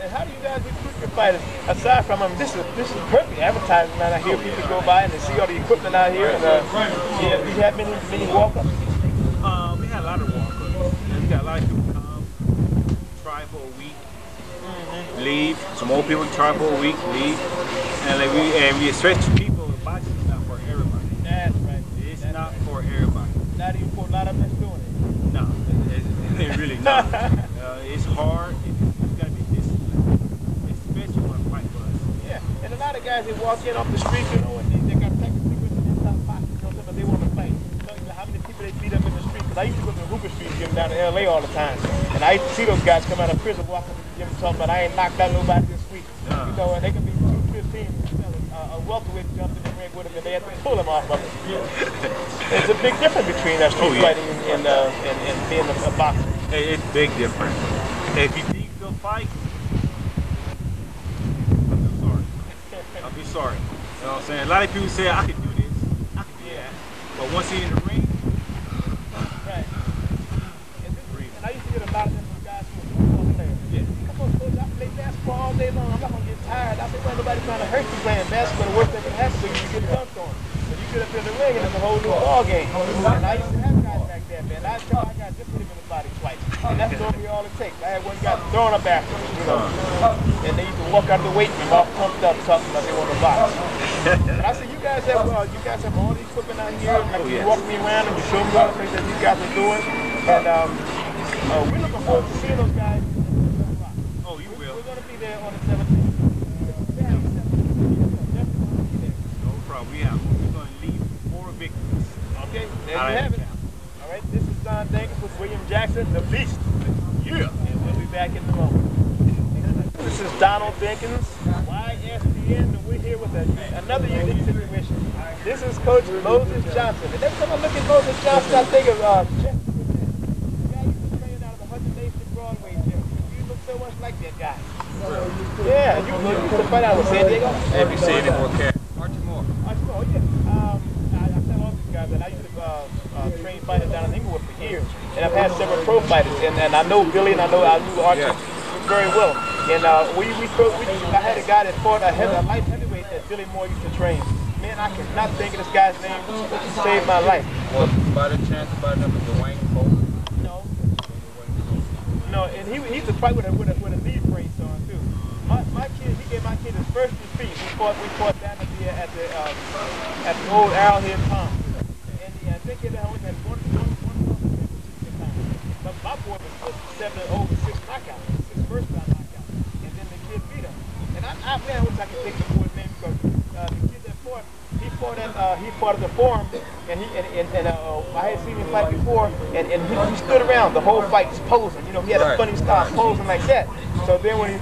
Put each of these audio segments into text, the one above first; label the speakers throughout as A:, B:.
A: And how do you guys recruit your fighters? Aside from this is perfect advertising. Man, I hear people go by and they see all the equipment out here. And yeah, we have many walk-ups.
B: We had a lot of walk-ups. We got a lot of people come, try for a week, leave. Some more people try for a week, leave, and like we expect people. Boxing is not for everybody.
A: That's right.
B: It's not for everybody.
A: Not even for a lot of them that's doing it.
B: No, it's really not. It's hard. You gotta be disciplined, especially when a fight for us.
A: Yeah, and a lot of guys they walk in off the street, you know, and they got technical secrets in their top pocket, you know, but they want to fight. So, you know, how many people they beat up in the street? Because I used to go to the Hooper Street gym down in LA all the time, and I used to see those guys come out of prison walking to the gym talking about I ain't knocked out nobody this week. You know, and they can be 215. A welterweight jumped in the ring with him, and they had to pull him off of it. There's a big difference between street fighting and being a boxer.
B: It's a big difference. If you think you'll fight, I'll be sorry. You know what I'm saying? A lot of people say I can do this, I can do that, but once you're in the ring,
A: right. And I used to get a lot of them from guys who were football players. Yeah. Come on, coach, I play basketball all day long. I'm not gonna get tired. I think well, nobody's trying to hurt you playing basketball. The worst that can happen is you get dunked on. But you get up in the ring and it's a whole new ball game. And I used to have guys back there, man. I got just hit him in the body twice. And that's normally all it takes. I had one guy throwing up after him, you know. And they used to walk out of the weight room all pumped up talking about they want to box. But I said, you guys have all these equipment out here. Like you walk me around and you show me all the things that you guys are doing. And we're looking forward to seeing those guys.
B: oh, you will.
A: We're going to be there on the 17th.
B: No problem. We're going to leave 4 victories.
A: Okay, there you have it. All right, this is Dinkins with William Jackson, the Beast.
B: Yeah.
A: And we'll be back in the moment. This is Donald Dinkins, Ysbn, and we're here with another unique situation. This is Coach Moses Johnson. And every time I look at Moses Johnson, I think of Jeff. The guy used to train out of the 180th Broadway gym. You look so much like that guy. Yeah, you used to fight out with San Diego?
B: Have you seen it? Okay.
A: Archie Moore, yeah. I tell all these guys that I used to train fighters down in Inglewood for years, and I've had several pro fighters, and I know Billy, and I knew Archie very well. And I had a guy that fought a light heavyweight that Billy Moore used to train. Man, I cannot think of this guy's name. He saved my life.
C: Well, by the chance, by the number Dwayne Cole.
A: No, and he used to fight with a knee brace on too. My kid, he gave my kid his first defeat. We fought down at the old Arrowhead Pond. And I think he only had one but my boy was 7-0 with 6 knockouts, 6 first round knockouts. And then the kid beat him. And I wish I could think of the boy's name because the kid that fought, he fought at the forum, and I had seen him fight before, and he stood around the whole fight just posing. You know, he had a funny style posing like that. So then when we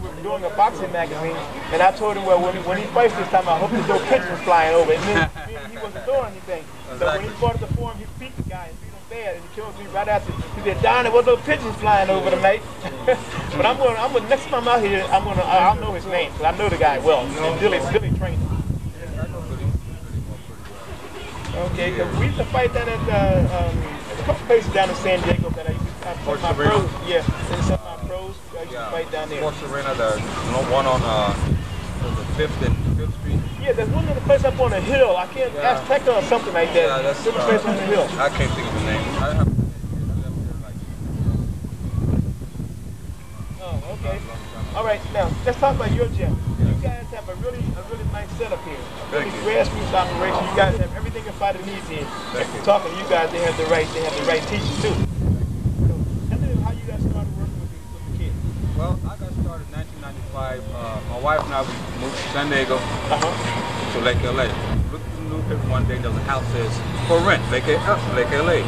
A: were doing a boxing magazine, and I told him, well, when he fights this time, I hope there's no pigeons flying over. And then he wasn't doing anything. So when he fought at the forum, he beat the guy and beat him bad, and he killed me right after. He said, "Don, there was no pigeons flying over tonight." But I'm going. Next time I'm out here, I'll know his name because I know the guy well. And Billy trained him. Okay, because we used to fight down at a couple places down in San Diego that I used to fight my pros. Yeah, and some of my pros I used to fight down there.
C: Sports Arena, the one on the 5th and 5th Street.
A: Yeah, there's one other place up on the hill. I can't Azteca or something like that.
C: Yeah, that's
A: the place on the hill.
C: I can't think of the name.
A: Oh, okay. All right, now let's talk about your gym. You guys have a really nice setup here. Really grassroots operation. You guys have everything a fighter needs here. Talking to you guys, they have the right teachers too. So, tell me how you guys started working with the kids.
C: Well, I got started in 1995. My wife and I moved to San Diego to Lake LA. Looked at the newspaper one day, there was a house that says for rent, Lake LA.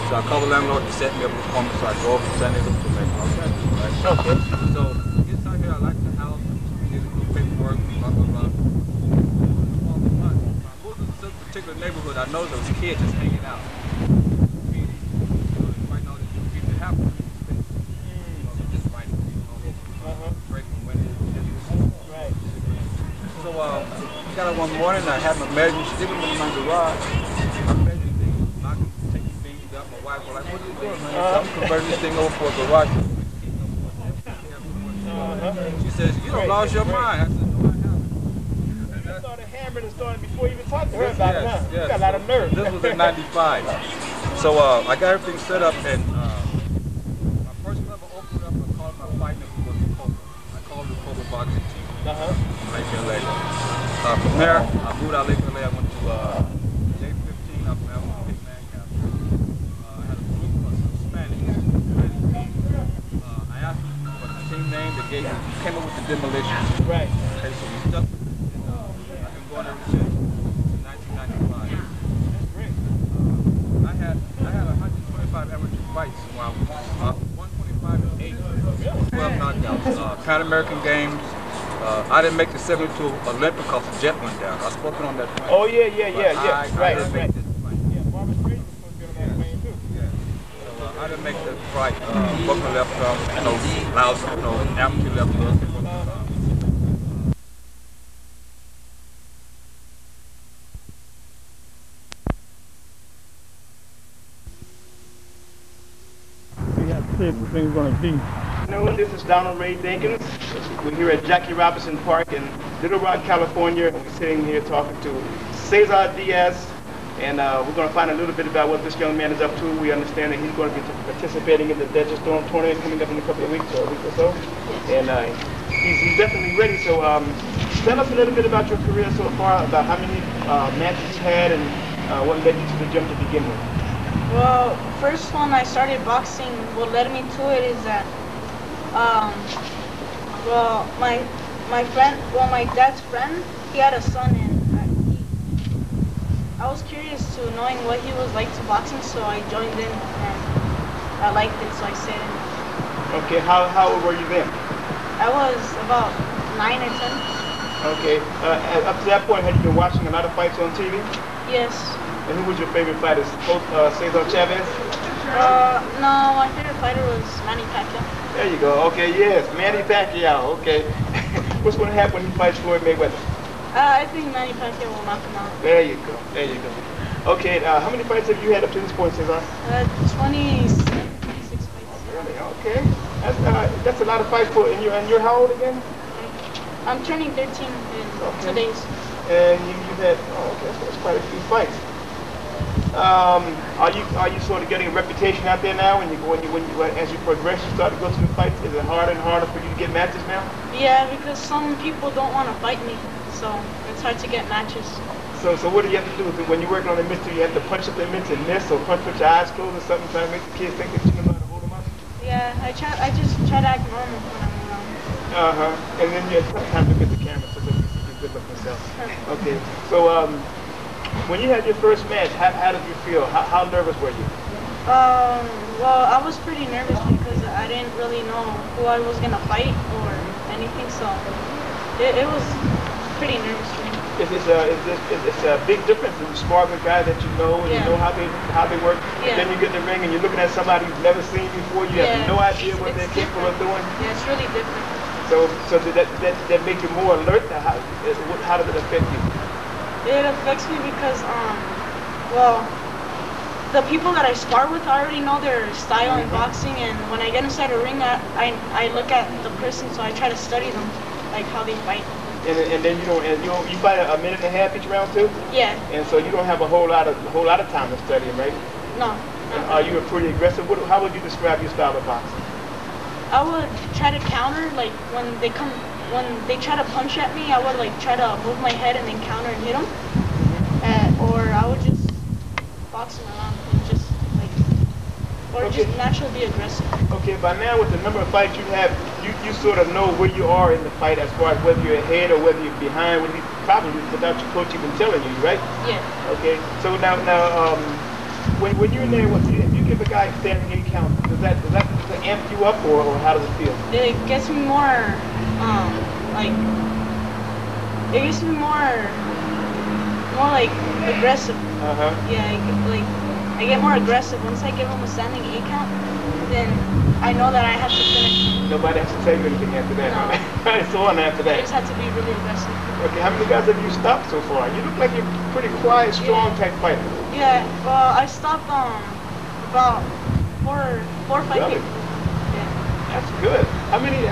C: So I called the landlord to set me up an appointment, so I drove from San Diego to Lake Los Angeles, right? Okay. So this time here, I like the house, did a little paperwork, blah, blah, blah. I moved to this particular neighborhood, I noticed there was kids just hanging out. Right now, this used to happen. Just right, breaking windows.
A: Right.
C: So I got up one morning, I had my measuring stick in my garage. I measured things, knocking, taking things up. My wife was like, "What are you doing, man?" So I'm converting this thing over for a garage. She says, you don't lost your mind. I said, no, I haven't.
A: You started hammering and starting before you even talked to her about it, huh?
C: Yes.
A: You got a lot of nerve.
C: This was in '95. So I got everything set up, and my first club I opened up, I called my fight name was the Pogo. I called it the Pogo Boxing Team. Lake LA. From there, I moved out of Lake LA. I went to J15 up there. I went to Big Man Castle. I had a group of Spanish. I asked them for the team name. They came up with the Demolition.
A: Right.
C: Okay, so we stuck with it. And I've been going ever since. In 1995.
A: That's great.
C: I had 125 amateur fights. Wow. 125 and 8. 12 knockouts. Pan American Games. I didn't make the 72 Olympic because the jet went down. I've spoken on that plane.
A: Oh yeah.
C: I didn't make this plane.
A: Yeah, Barbara Streisand was supposed to be on that plane too.
C: Yeah. So I didn't make the fight. Booker left, loud, amateur left us.
B: We have to say the thing's going to be.
A: Hello, this is Donald Ray Dinkins. We're here at Jackie Robinson Park in Little Rock, California. We're sitting here talking to Cesar Diaz, and we're going to find a little bit about what this young man is up to. We understand that he's going to be participating in the Desert Storm tournament coming up in a couple of weeks or a week or so. And he's definitely ready. So tell us a little bit about your career so far, about how many matches you've had and what led you to the gym to begin with.
D: Well, first when I started boxing, what led me to it is that my dad's friend, he had a son, and I was curious to knowing what he was like to boxing, so I joined in, and I liked it, so I stayed in.
A: Okay, how old were you then?
D: I was about 9 or 10.
A: Okay, up to that point, had you been watching a lot of fights on TV?
D: Yes.
A: And who was your favorite fighter? Cesar Chavez?
D: No, my favorite fighter was Manny Pacquiao.
A: There you go. Okay, yes, Manny Pacquiao. Okay. What's going to happen when he fights Floyd Mayweather?
D: I think Manny Pacquiao will knock him out.
A: There you go. There you go. Okay, how many fights have you had up to this point, Cesar?
D: 26 fights.
A: Really? Okay. That's a lot of fights for. And you're how old again?
D: I'm turning 13 in 2 days.
A: And you've had that's quite a few fights. Are you sort of getting a reputation out there now? As you progress, you start to go to the fights. Is it harder and harder for you to get matches now?
D: Yeah, because some people don't want to fight me, so it's hard to get matches.
A: So what do you have to do? When you're working on the mystery, you have to punch up the mitts and miss, or punch with your eyes closed or something, trying to make the kids think that you know how to hold them up?
D: Yeah, I just try to act normal when I'm around.
A: And then you have to look at the camera so that you see your good looking self. Okay. So when you had your first match, how did you feel? How nervous were you?
D: Well, I was pretty nervous because I didn't really know who I was gonna fight or anything, so it was pretty nervous for me. It's a big difference in sparring with a guy that you know and you know how they work. Yeah.
A: And then you get in the ring and you're looking at somebody you've never seen before. You have no idea what they're capable of doing.
D: Yeah, it's really different.
A: So did that make you more alert? How did it affect you?
D: It affects me because well, the people that I spar with, I already know their style in boxing, and when I get inside a ring, I look at the person, so I try to study them, like how they fight.
A: And then you fight a minute and a half each round too?
D: Yeah.
A: And so you don't have a whole lot of time to study, right?
D: No.
A: Are you pretty aggressive? How would you describe your style of boxing?
D: I would try to counter, like when they try to punch at me, I would like try to move my head and then counter and hit them, or I would just box them around and just just naturally be aggressive.
A: Okay, by now with the number of fights you have, you sort of know where you are in the fight as far as whether you're ahead or whether you're behind, probably without your coach even telling you, right?
D: Yeah.
A: Okay, so now when you're in there, if you give a guy a standing 8 count, does that amp you up or how does it feel?
D: It gets me more, aggressive. Yeah, I get more aggressive. Once I give him a standing 8 count, then I know that I have to finish.
A: Nobody has to tell you anything after that.
D: No.
A: It's on after that.
D: I just have to be really aggressive.
A: Okay, how many guys have you stopped so far? You look like you're pretty quiet, strong type fighter.
D: Yeah, well, I stopped about 4 or 5 people. Yeah.
A: That's good. How many